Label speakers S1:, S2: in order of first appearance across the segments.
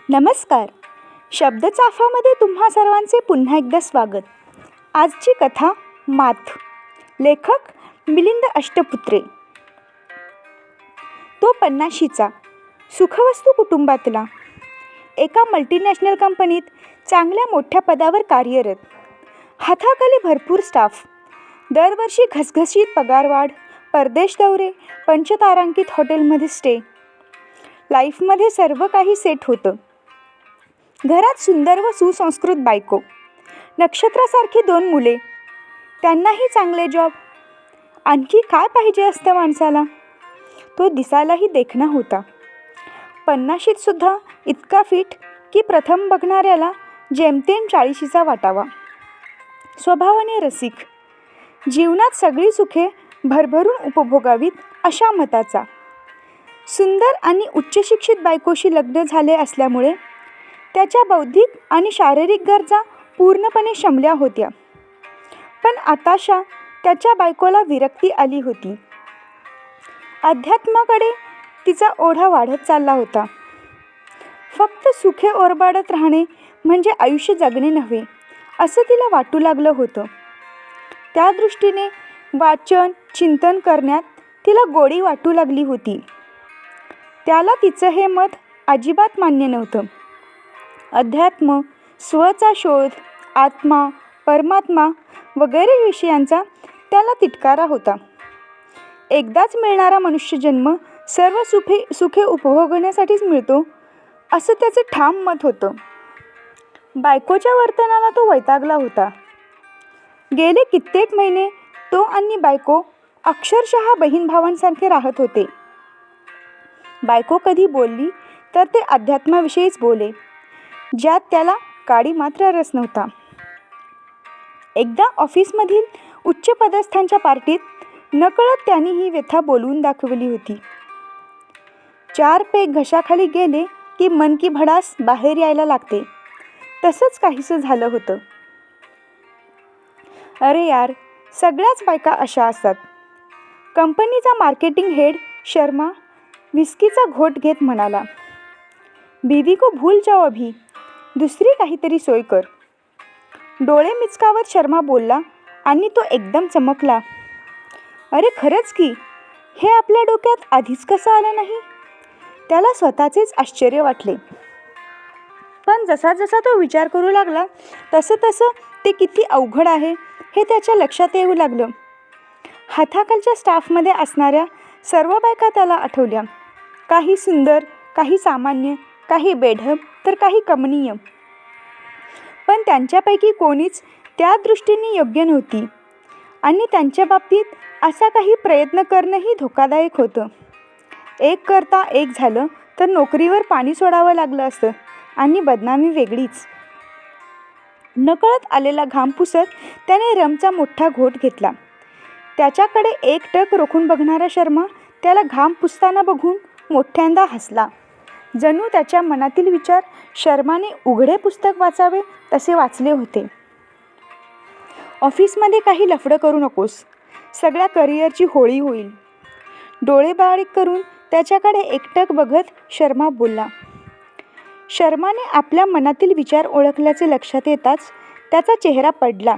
S1: नमस्कार. शब्दचाफामध्ये तुम्हा सर्वांचे पुन्हा एकदा स्वागत. आजची कथा माथ. लेखक मिलिंद अष्टपुत्रे. तो 50शीचा, सुखवस्तू कुटुंबातला, एका मल्टीनॅशनल कंपनीत चांगल्या मोठ्या पदावर कार्यरत, हाताखाली भरपूर स्टाफ, दरवर्षी घसघशीत पगारवाढ, परदेश दौरे, पंचतारांकित हॉटेलमध्ये स्टे. लाईफमध्ये सर्व काही सेट होतं. घरात सुंदर व सुसंस्कृत बायको, नक्षत्रासारखी 2 मुले, त्यांनाही चांगले जॉब. आणखी काय पाहिजे असतं माणसाला. तो दिसायलाही देखणा होता. 50शीत सुद्धा इतका फिट की प्रथम बघणाऱ्याला जेमतेम 40शीचा वाटावा. स्वभावाने रसिक, जीवनात सगळी सुखे भरभरून उपभोगावीत अशा मताचा. सुंदर आणि उच्चशिक्षित बायकोशी लग्न झाले असल्यामुळे त्याच्या बौद्धिक आणि शारीरिक गरजा पूर्णपणे शमल्या होत्या. पण आताशा त्याच्या बायकोला विरक्ती आली होती. अध्यात्माकडे तिचा ओढा वाढत चालला होता. फक्त सुखे ओरबाडत राहणे म्हणजे आयुष्य जगणे नव्हे असं तिला वाटू लागलं होतं. त्या दृष्टीने वाचन चिंतन करण्यात तिला गोडी वाटू लागली होती. त्याला तिचं हे मत अजिबात मान्य नव्हतं. अध्यात्म, स्वचा शोध, आत्मा, परमात्मा वगैरे विषयांचा त्याला तिटकारा होता. एकदाच मिळणारा मनुष्यजन्म सर्व सुखे उपभोगण्यासाठीच मिळतो असं त्याचं ठाम मत होतं. बायकोच्या वर्तनाला तो वैतागला होता. गेले कित्येक महिने तो आणि बायको अक्षरशः बहीण भावांसारखे राहत होते. बायको कधी बोलली तर ते अध्यात्माविषयीच बोले, ज्यात त्याला काडी मात्र रस नव्हता. एकदा ऑफिसमधील उच्च पदस्थांच्या पार्टीत नकळत त्याने ही व्यथा बोलवून दाखवली होती. 4 पेग घशाखाली गेले की मन की भडास बाहेर यायला लागते. तसंच काहीसं झालं होतं. अरे यार, सगळ्याच बायका अशा असतात. कंपनीचा मार्केटिंग हेड शर्मा विस्कीचा घोट घेत म्हणाला, बीवी को भूल जाओ अभी, दुसरी काहीतरी सोय कर. डोळे मिचकावत शर्मा बोलला आणि तो एकदम चमकला. अरे खरंच की, हे आपल्या डोक्यात आधीच कसं आलं नाही. त्याला स्वतःचेच आश्चर्य वाटले. पण जसा जसा तो विचार करू लागला तसं तसं ते किती अवघड आहे हे त्याच्या लक्षात येऊ लागलं. हाताखालच्या स्टाफमध्ये असणाऱ्या सर्व बायका त्याला आठवल्या. काही सुंदर, काही सामान्य, काही बेढब तर काही कमनीय. पण त्यांच्यापैकी कोणीच त्या दृष्टीने योग्य नव्हती आणि त्यांच्या बाबतीत असा काही प्रयत्न करणंही धोकादायक होतं. एक करता एक झालं तर नोकरीवर पाणी सोडावं लागलं असतं आणि बदनामी वेगळीच. नकळत आलेला घाम पुसत त्याने रमचा मोठा घोट घेतला. त्याच्याकडे एकटक रोखून बघणारा शर्मा त्याला घाम पुसताना बघून मोठ्यांदा हसला. जणू त्याच्या मनातील विचार शर्माने उघडे पुस्तक वाचावे तसे वाचले होते. ऑफिसमध्ये काही लफडं करू नकोस, सगळ्या करिअरची होळी होईल. डोळे बारीक करून त्याच्याकडे एकटक बघत शर्मा बोलला. शर्माने आपल्या मनातील विचार ओळखल्याचे लक्षात येताच त्याचा चेहरा पडला.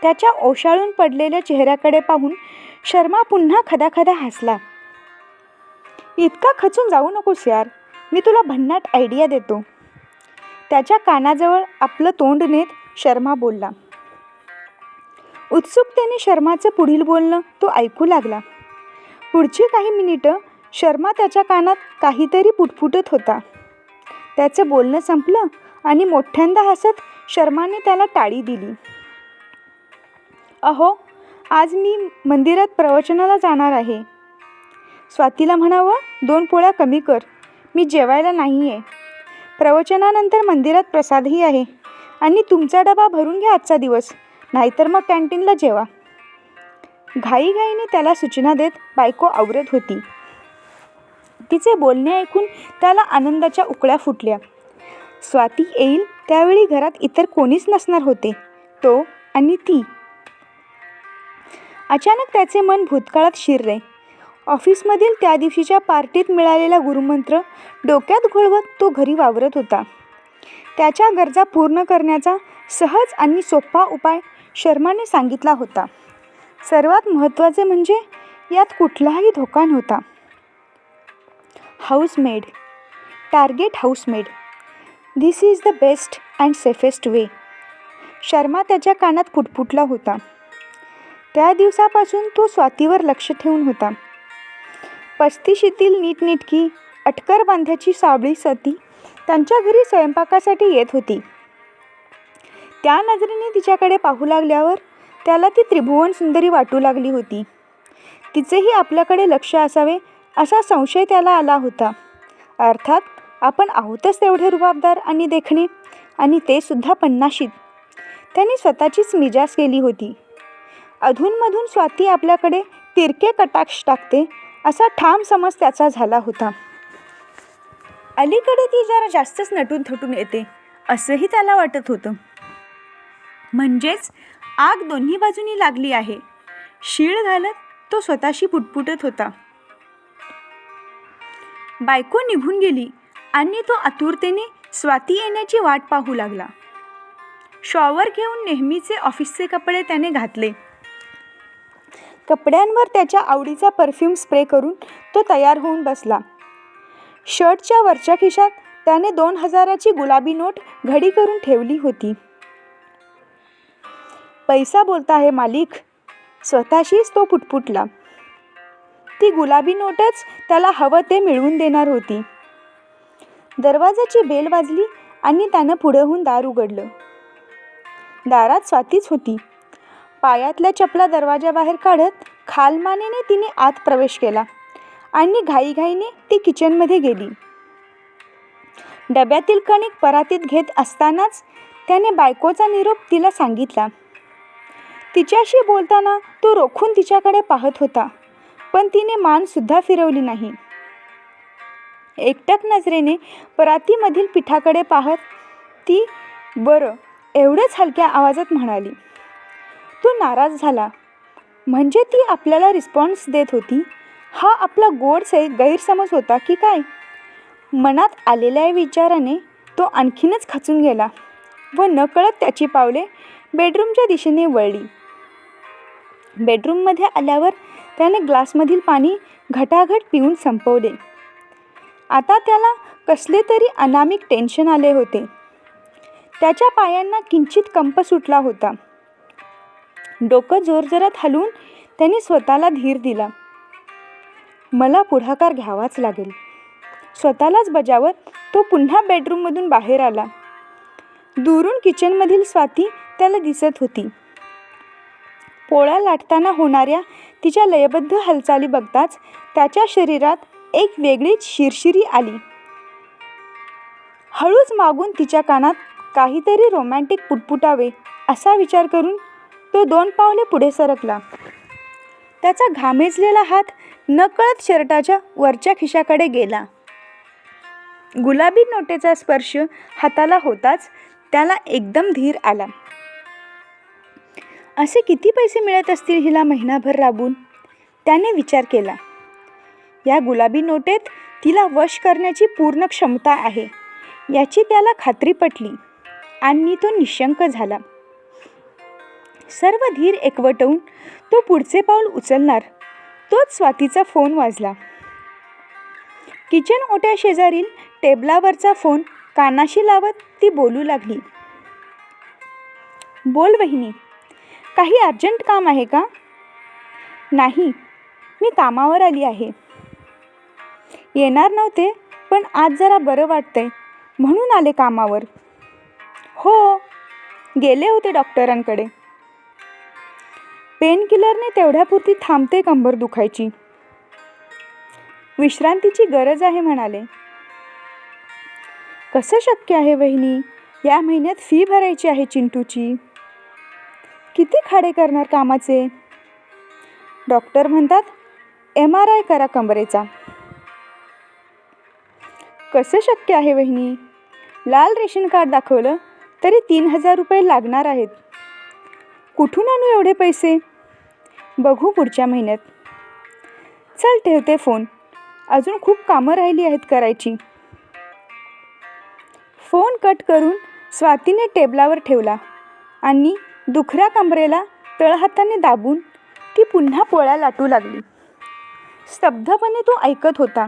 S1: त्याच्या ओशाळून पडलेल्या चेहऱ्याकडे पाहून शर्मा पुन्हा खदाखदा हसला. इतका खचून जाऊ नकोस यार, मी तुला भन्नाट आयडिया देतो. त्याच्या कानाजवळ आपलं तोंड नेत शर्मा बोलला. उत्सुकतेने शर्माचं पुढील बोलणं तो ऐकू लागला. पुढची काही मिनिटं शर्मा त्याच्या कानात काहीतरी पुटपुटत होता. त्याचं बोलणं संपलं आणि मोठ्यांदा हसत शर्माने त्याला टाळी दिली. अहो, आज मी मंदिरात प्रवचनाला जाणार आहे. स्वातीला म्हणावं 2 पोळ्या कमी कर, मी जेवायला नाही आहे. प्रवचनानंतर मंदिरात प्रसादही आहे आणि तुमचा डबा भरून घ्या आजचा दिवस, नाहीतर मग कॅन्टीनला जेवा. घाईघाईने त्याला सूचना देत बायको आवरत होती. तिचे बोलणे ऐकून त्याला आनंदाच्या उकळ्या फुटल्या. स्वाती येईल त्यावेळी घरात इतर कोणीच नसणार होते, तो आणि ती. अचानक त्याचे मन भूतकाळात शिरले. ऑफिसमधील त्या दिवशीच्या पार्टीत मिळालेला गुरुमंत्र डोक्यात घोळवत तो घरी वावरत होता. त्याच्या गरजा पूर्ण करण्याचा सहज आणि सोपा उपाय शर्माने सांगितला होता. सर्वात महत्त्वाचे म्हणजे यात कुठलाही धोका नव्हता. Housemaid, target housemaid, this is the best and safest way. Sharma त्याच्या कानात पुटपुटला होता. त्या दिवसापासून तो स्वातीवर लक्ष ठेवून होता. 35शीतील नीटनेटकी अटकर बांध्याची सावळी सती त्यांच्या घरी स्वयंपाकासाठी येत होती. त्या नजरेने तिच्याकडे पाहू लागल्यावर त्याला ती त्रिभुवन सुंदरी वाटू लागली होती. तिचेही आपल्याकडे लक्ष असावे असा संशय त्याला आला होता. अर्थात आपण आहोतच तेवढे रुबाबदार आणि देखणे, आणि ते सुद्धा 50शीत. त्याने स्वतःचीच मिजाज केली होती. अधूनमधून स्वाती आपल्याकडे तिरके कटाक्ष टाकते असा ठाम समज त्याचा झाला होता. अलीकडे ती जरा जास्तच नटून थटून येते असंही त्याला वाटत होतं. म्हणजेच आग दोन्ही बाजूनी लागली आहे. शीळ घालत तो स्वतःशी पुटपुटत होता. बायको निघून गेली आणि तो आतुरतेने स्वाती येण्याची वाट पाहू लागला. शॉवर घेऊन नेहमीचे ऑफिसचे कपडे त्याने घातले. कपड्यांवर त्याच्या आवडीचा परफ्यूम स्प्रे करून तो तयार होऊन बसला. शर्टच्या वरच्या खिशात त्याने 2000ची गुलाबी नोट घडी करून ठेवली होती. पैसा बोलता है मालिक, स्वतःशीच तो पुटपुटला. ती गुलाबी नोटच त्याला हवं ते मिळवून देणार होती. दरवाजाची बेल वाजली आणि त्यानं पुढे होऊन दार उघडलं. दारात स्वातीच होती. पायातल्या चपला दरवाजाबाहेर काढत खालमानेने तिने आत प्रवेश केला आणि घाईघाईने ती किचनमध्ये गेली. डब्यातील कणिक परातीत घेत असतानाच त्याने बायकोचा निरोप तिला सांगितला. तिच्याशी बोलताना तो रोखून तिच्याकडे पाहत होता, पण तिने मान सुद्धा फिरवली नाही. एकटक नजरेने परातीमधील पिठाकडे पाहत ती बरं एवढंच हलक्या आवाजात म्हणाली. तो नाराज झाला. म्हणजे ती आपल्याला रिस्पॉन्स देत होती हा आपला गोड गैरसमज होता की काय? मनात आलेल्या विचाराने तो आणखीनच खचून गेला व नकळत त्याची पावले बेडरूमच्या दिशेने वळली. बेडरूममध्ये आल्यावर त्याने ग्लासमधील पाणी घटाघट पिऊन संपवले. आता त्याला कसले तरी अनामिक टेन्शन आले होते. त्याच्या पायांना किंचित कंप सुटला होता. डोकं जोरजोरात हलवून त्याने स्वतःला धीर दिला. मला पुढाकार घ्यावाच लागेल. स्वतःलाच बजावत तो पुन्हा बेडरूममधून बाहेर आला. दुरून किचनमधील स्वाती त्याला दिसत होती. पोळ्या लाटताना होणाऱ्या तिच्या लयबद्ध हालचाली बघताच त्याच्या शरीरात एक वेगळीच शिरशिरी आली. हळूच मागून तिच्या कानात काहीतरी रोमॅन्टिक पुटपुटावे असा विचार करून तो 2 पावले पुढे सरकला. त्याचा घामेजलेला हात नकळत शर्टाच्या वरच्या खिशाकडे गेला. गुलाबी नोटेचा स्पर्श हाताला होताच त्याला एकदम धीर आला. असे किती पैसे मिळत असतील हिला महिनाभर राबून, त्याने विचार केला. या गुलाबी नोटेत तिला वश करण्याची पूर्ण क्षमता आहे याची त्याला खात्री पटली आणि तो निशंक झाला. सर्व धीर एकवटवून तो पुढचे पाऊल उचलणार तोच स्वातीचा फोन वाजला. किचन ओट्या शेजारील टेबलावरचा फोन कानाशी लावत ती बोलू लागली. बोल वहिनी, काही अर्जंट काम आहे का? नाही, मी कामावर आली आहे. येणार नव्हते, पण आज जरा बरं वाटतंय म्हणून आले कामावर. हो, गेले होते डॉक्टरांकडे. पेनकिलरने तेवढ्यापुरती थांबते कंबर दुखायची. विश्रांतीची गरज आहे म्हणाले. कसं शक्य आहे वहिनी, या महिन्यात फी भरायची आहे चिंटूची. किती खाडे करणार कामाचे? डॉक्टर म्हणतात MRI करा कमरेचा. कसं शक्य आहे वहिनी, लाल रेशन कार्ड दाखवलं तरी 3000 रुपये लागणार आहेत. कुठून आणू एवढे पैसे? बघू पुढच्या महिन्यात. चल ठेवते फोन, अजून खूप कामं राहिली आहेत करायची. फोन कट करून स्वातीने टेबलावर ठेवला आणि दुखऱ्या कमरेला तळहाताने दाबून ती पुन्हा पोळ्या लाटू लागली. स्तब्धपणे तो ऐकत होता.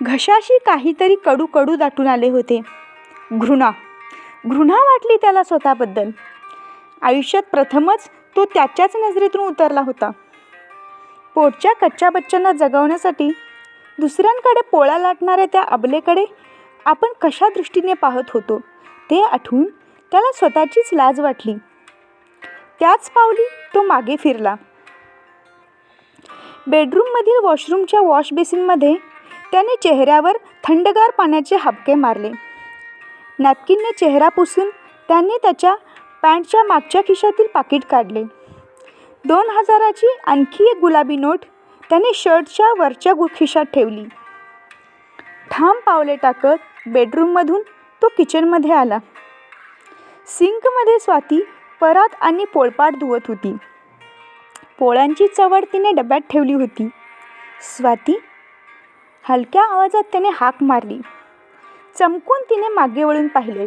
S1: घशाशी काहीतरी कडू कडू दाटून आले होते. घृणा वाटली त्याला स्वतःबद्दल. आयुष्यात प्रथमच तो त्याच्याच नजरेतून उतरला होता. पोटच्या कच्च्या बच्चांना जगवण्यासाठी दुसऱ्यांकडे पोळ्या लाटणाऱ्या त्या अबलेकडे आपण कशा दृष्टीने पाहत होतो ते आठवून त्याला स्वतःचीच लाज वाटली. त्याच पावली तो मागे फिरला. बेडरूममधील वॉशरूमच्या वॉश बेसिनमध्ये त्याने चेहऱ्यावर थंडगार पाण्याचे हापके मारले. नॅपकिनने चेहरा पुसून त्याने त्याच्या पॅन्टच्या मागच्या खिशातील पाकिट काढले. 2000ची आणखी एक गुलाबी नोट त्याने शर्टच्या वरच्या खिशात ठेवली. ठाम पावले टाकत बेडरूममधून तो किचनमध्ये आला. सिंकमध्ये स्वाती परात आणि पोळपाट धुवत होती. पोळ्यांची चवड तिने डब्यात ठेवली होती. स्वाती, हलक्या आवाजात त्याने हाक मारली. चमकून तिने मागे वळून पाहिले.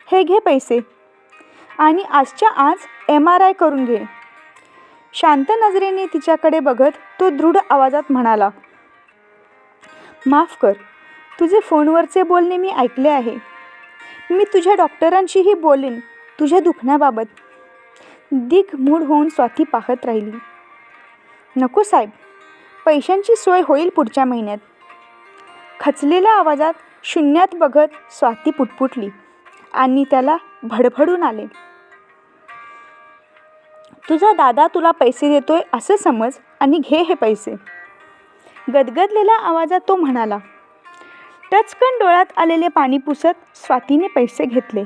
S1: हे घे पैसे आणि आजच्या आज MRI करून घे. शांत नजरेने तिच्याकडे बघत तो दृढ आवाजात म्हणाला, माफ कर, तुझे फोनवरचे बोलणे मी ऐकले आहे. मी तुझ्या डॉक्टरांशीही बोलेन तुझ्या दुखण्याबाबत. दिग्मूढ होऊन स्वाती पाहत राहिली. नको साहेब, पैशांची सोय होईल पुढच्या महिन्यात. खचलेल्या आवाजात शून्यात बघत स्वाती पुटपुटली आणि त्याला भडभडून आले. तुझा दादा तुला पैसे देतोय असं समज आणि घे हे पैसे. गदगदलेल्या आवाजात तो म्हणाला. टचकन डोळ्यात आलेले पाणी पुसत स्वातीने पैसे घेतले.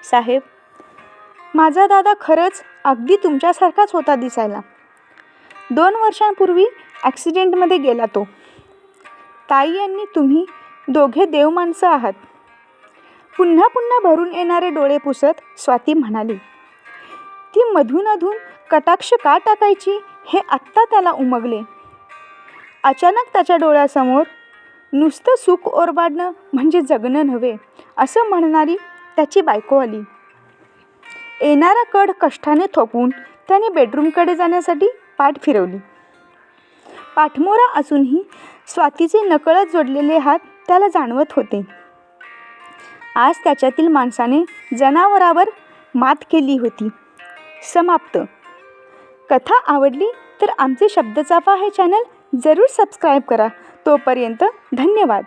S1: साहेब, माझा दादा खरंच अगदी तुमच्यासारखाच होता दिसायला. 2 वर्षांपूर्वी ॲक्सिडेंटमध्ये गेला तो. ताई यांनी तुम्ही दोघे देव माणसं आहात. पुन्हा पुन्हा भरून येणारे डोळे पुसत स्वाती म्हणाली. ती मधूनमधून कटाक्ष का टाकायची हे आत्ता त्याला उमगले. अचानक त्याच्या डोळ्यासमोर नुसतं सुख ओरबाडणं म्हणजे जगणं नव्हे असं म्हणणारी त्याची बायको आली. येणारा कड कष्टाने थोपवून त्याने बेडरूमकडे जाण्यासाठी पाठ फिरवली. पाठमोरा असूनही स्वातीचे नकळत जोडलेले हात त्याला जाणवत होते. आज त्याच्यातील माणसाने जनावरावर मात केली होती. समाप्त. कथा आवडली तर आमचे शब्दचाफा हे चॅनल जरूर सबस्क्राईब करा. तोपर्यंत धन्यवाद.